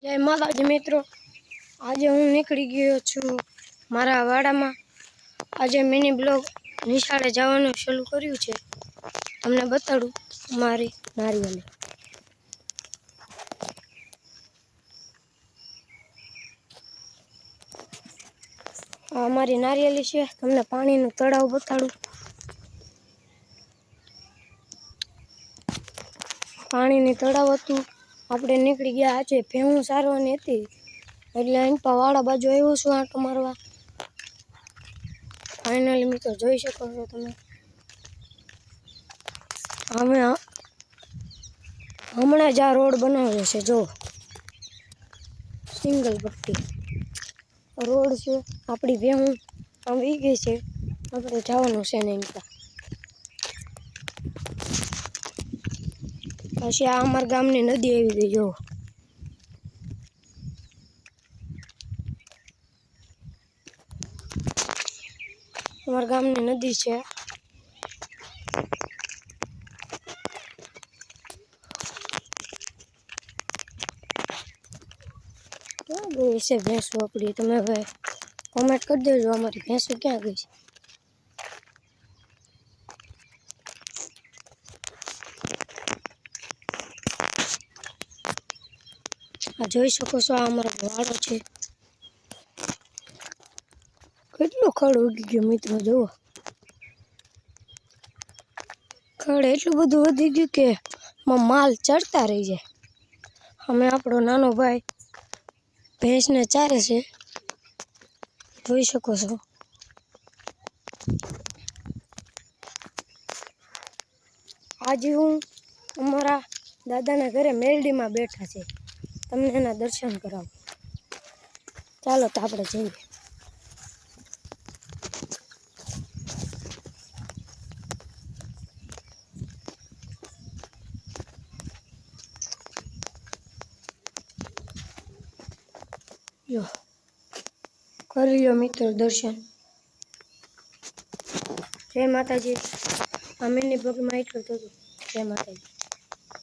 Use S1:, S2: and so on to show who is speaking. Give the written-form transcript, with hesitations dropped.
S1: જય માતાજી મિત્રો, આજે હું નીકળી ગયો છું મારા વાડામાં। આજે મિની બ્લોગ નિશાળે જવાનું શરૂ કર્યું છે। તમને બતાડું મારી નારિયેળી। આ અમારી નારિયેળી છે। તમને પાણીનું તળાવ બતાડું। પાણીની તળાવ હતું। આપણે નીકળી ગયા। આજે ભેહું સારવાની હતી એટલે અહીં વાડા બાજુ આવ્યો છું આંટો મારવા। ફાઇનલી મિત્રો જોઈ શકો છો તમે। અમે હમણાં જ આ રોડ બનાવ્યો છે। જો સિંગલ પટ્ટી રોડ છે। આપણી ભેહું આમ વી ગઈ છે। આપણે જવાનું છે ને ત્યાં। પછી આ અમારા ગામની નદી આવી ગઈ। જો અમારા ગામની નદી છે। ક્યાં ગઈ છે ભેંસો આપણી? તમે ભાઈ કોમેન્ટ કરી દેજો અમારી ભેંસો ક્યાં ગઈ છે। આ જોઈ શકો છો આ અમારો વાડો છે। કેટલું ખડ ઉગી ગયું મિત્રો। જુઓ ખડ એટલું બધું વધી ગયું કે માલ ચડતા રહી જાય। અમે આપણો નાનો ભાઈ ભેંસને ચારે છે। જોઈ શકો છો। આજે હું અમારા દાદાના ઘરે મેલડીમાં બેઠા છે। તમને એના દર્શન કરાવું। ચાલો તો આપણે જઈએ। જો કરી લો મિત્રો દર્શન। જય માતાજી। આ મિની બ્લોગમાં એટલું જ હતું। જય માતાજી।